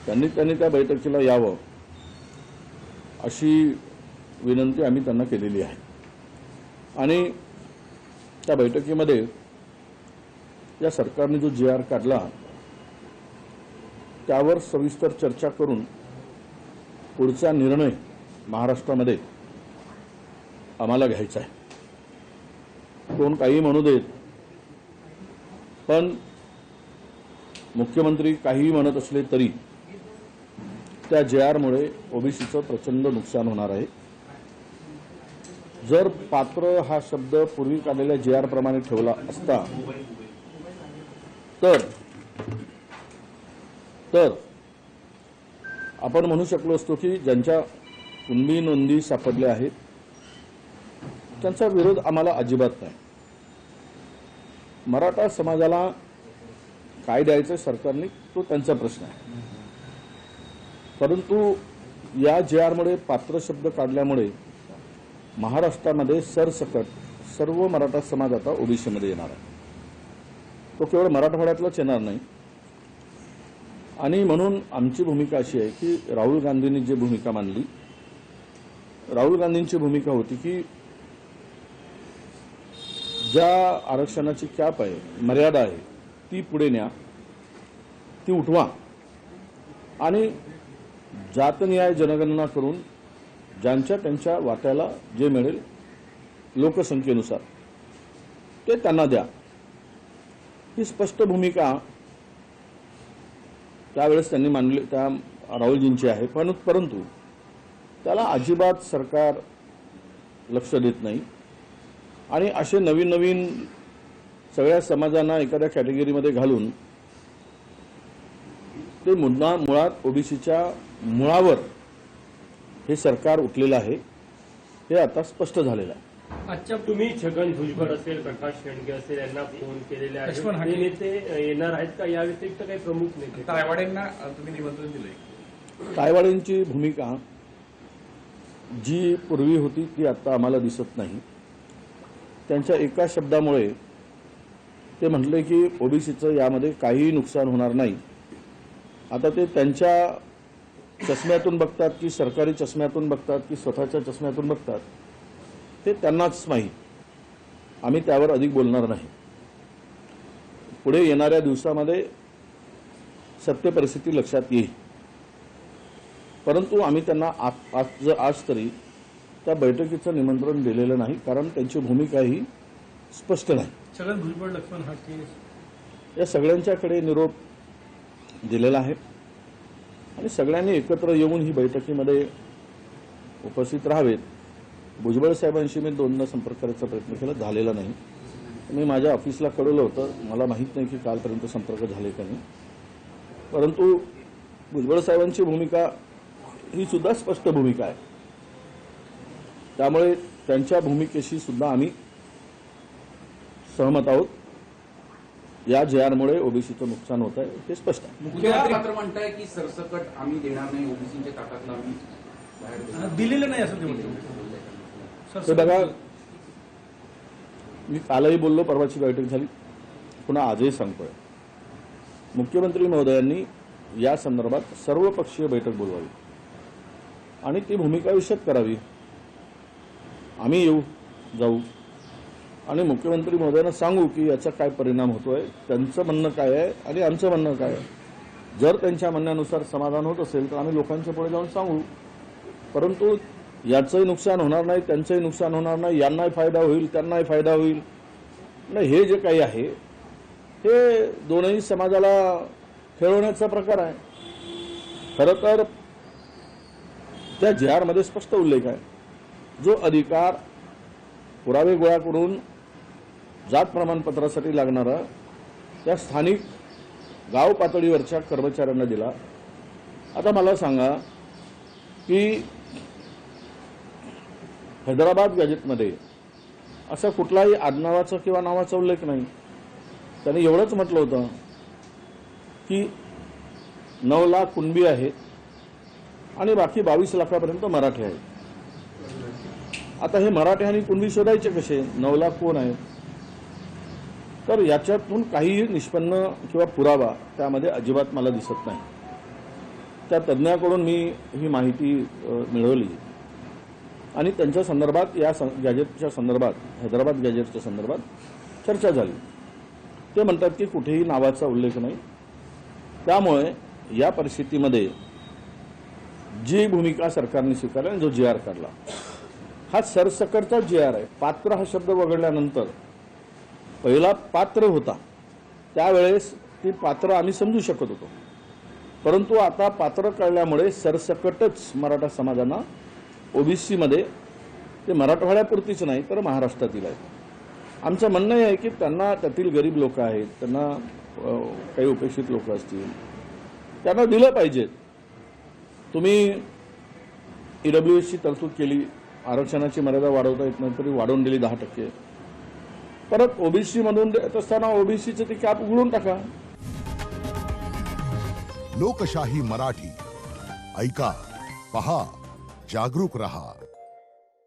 त्यांनी त्या बैठकीला यावं अशी विनंती आम्ही त्यांना केलेली आहे। आणि त्या बैठकीमध्ये या सरकारने जो JR काढला त्यावर सविस्तर चर्चा करून पुढचा निर्णय महाराष्ट्रामध्ये आम्हाला घ्यायचा आहे। कोण काही म्हणू देत, पण मुख्यमंत्री काही म्हणत असले तरी त्या JR मुळे ओबीसीचं प्रचंड नुकसान होणार आहे। जर पात्र हा शब्द पूर्वी काढलेल्या JR प्रमाणे ठेवला असता तर आपण म्हणू शकलो असतो की ज्यांच्या कुणबी नोंदी सापडल्या आहेत त्यांचा विरोध आम्हाला अजिबात नाही। मराठा समाजाला काय द्यायचं सरकारने तो त्यांचा प्रश्न आहे, परंतु या JR मुळे पात्र शब्द काढल्यामुळे महाराष्ट्रामध्ये सरसकट सर्व मराठा समाज आता ओबीसी मध्ये येणार आहे। तो केवळ मराठवाड्यातलाच येणार नाही। आणि म्हणून आमची भूमिका अशी आहे की राहुल गांधींनी जी भूमिका मांडली, राहुल गांधींची भूमिका होती की ज्या आरक्षणाची कॅप आहे, मर्यादा आहे, ती पुढे न्या, ती उठवा आणि जातनिहाय जनगणना करून ज्यांच्या त्यांच्या वाट्याला जे मिळेल लोकसंख्येनुसार ते त्यांना द्या। ही स्पष्ट भूमिका त्यावेळेस त्यांनी मांडली, त्या राहुलजींची आहे। परंतु त्याला अजिबात सरकार लक्ष देत नाही आणि असे नवीन नवीन सगळ्या समाजांना एखाद्या कॅटेगरीमध्ये घालून ते मुळात ओबीसीच्या मुळावर हे सरकार उठलेलं आहे, हे आता स्पष्ट झालेलं आहे। अच्छा, तुम्ही छगन भुजबळ असेल, प्रकाश शेंडगे असेल यांना फोन केलेले आहे, हे नेते येणार आहेत का? या व्यतिरिक्त काही प्रमुख नेते? तायवाडेंना तुम्ही निमंत्रण दिलंय? तायवाडेंची भूमिका जी पूर्वी होती ती आता आम्हाला दिसत नाही। त्यांच्या एका शब्दामुळे ते म्हटले की ओबीसीचं यामध्ये काहीही नुकसान होणार नाही। आता ते त्यांच्या चष्म्यातून बघतात की सरकारी चष्म्यातून बघतात की स्वतःच्या चष्म्यातून बघतात ते त्यांनाच माहीत। आम्ही त्यावर अधिक बोलणार नाही। पुढे येणाऱ्या दिवसामध्ये सत्य परिस्थिती लक्षात येईल, परंतु आम्ही त्यांना आज तरी त्या बैठकीचं निमंत्रण दिलेलं नाही, कारण त्यांची भूमिका ही स्पष्ट नाही। छगन भुजबळ, लक्ष्मण हाके या सगळ्यांच्याकडे निरोप दिलेला आहे आणि सगळ्यांनी एकत्र येऊन ही बैठकीमध्ये उपस्थित राहावेत। भुजबळ साहेबांशी मी दोनदा संपर्क करायचा प्रयत्न केला, झालेला नाही। मी माझ्या ऑफिसला कळवलं होतं, मला माहीत नाही की कालपर्यंत संपर्क झाले का नाही, परंतु भुजबळ साहेबांची भूमिका ही सुद्धा स्पष्ट भूमिका आहे। त्यामुळे त्यांच्या भूमिकेशी सुद्धा आम्ही सहमत आहोत। या JR मुळे ओबीसीचं नुकसान होत आहे हे स्पष्ट आहे। मुख्यमंत्री मात्र म्हणताय की सरसकट आम्ही देणार नाही, ओबीसीच्या ताटातला आम्ही बाहेर दिलेलं नाही असं ते म्हणतात। ते बघा, मी कालही बोललो, परवाची बैठक झाली, पुन्हा आजही सांगतोय, मुख्यमंत्री महोदयांनी या संदर्भात सर्वपक्षीय बैठक बोलवावी आणि ती भूमिका विशद करावी। आम्ही येऊ जाऊ आणि मुख्यमंत्री महोदयांना सांगू की याचा काय परिणाम होतोय, त्यांचं म्हणणं काय आहे आणि आमचं म्हणणं काय आहे। जर त्यांच्या म्हणण्यानुसार समाधान होत असेल तर आम्ही लोकांच्या पुढे जाऊन सांगू, परंतु याचंही नुकसान होणार नाही, त्यांचंही नुकसान होणार नाही, यांनाही फायदा होईल, त्यांनाही फायदा होईल नाही, हे जे काही आहे हे दोनही समाजाला खेळवण्याचा प्रकार आहे। खरं तर त्या JR मध्ये स्पष्ट उल्लेख आहे, जो अधिकार पुरावे गोळा करून जात प्रमाणपत्रासाठी लागणारा त्या स्थानिक गाव पातळीवरच्या कर्मचाऱ्यांना दिला। आता मला सांगा की हैदराबाद गॅजेटमध्ये असा कुठलाही आडनावाचा किंवा नावाचा उल्लेख नाही। त्यांनी एवढंच म्हटलं होतं की 9 लाख कुणबी आहेत आणि बाकी 22 लाखापर्यंत मराठी आहेत। आता हे मराठी आणि कुणबी शोधायचे कसे? 9 लाख कोण आहेत? तर याच्यातून काहीही निष्पन्न किंवा पुरावा त्यामध्ये अजिबात मला दिसत नाही। त्या तज्ज्ञाकडून मी ही माहिती मिळवली आणि त्यांच्या संदर्भात या गॅजेटच्या संदर्भात हैदराबाद गॅजेटच्या संदर्भात चर्चा झाली. ते म्हणतात की कुठेही नावाचा उल्लेख नाही. त्यामुळे या परिस्थितीमध्ये जी भूमिका सरकारने स्वीकारली आणि जो GR काढला हा सरसकटचा GR आहे. पात्र हा शब्द वगळल्यानंतर पहिला पात्र होता त्यावेळेस ती पात्र आम्ही समजू शकत होतो, परंतु आता पात्र कळल्यामुळे सरसकटच मराठा समाजांना OBC मध्ये ते मराठवाड्यापुरतीच नाही तर महाराष्ट्रातील आहे. आमचं म्हणणं आहे की त्यांना त्यातील गरीब लोक आहेत, त्यांना काही उपेक्षित लोक असतील, त्यांना दिलं पाहिजे. तुम्ही EWSची तरतूद केली, आरक्षणाची मर्यादा वाढवता येत नाही तरी वाढवून दिली 10%. परत OBC मधून देत असताना OBCचं ती कॅप उघडून टाका. लोकशाही मराठी ऐका, पहा, जागरूक रहा.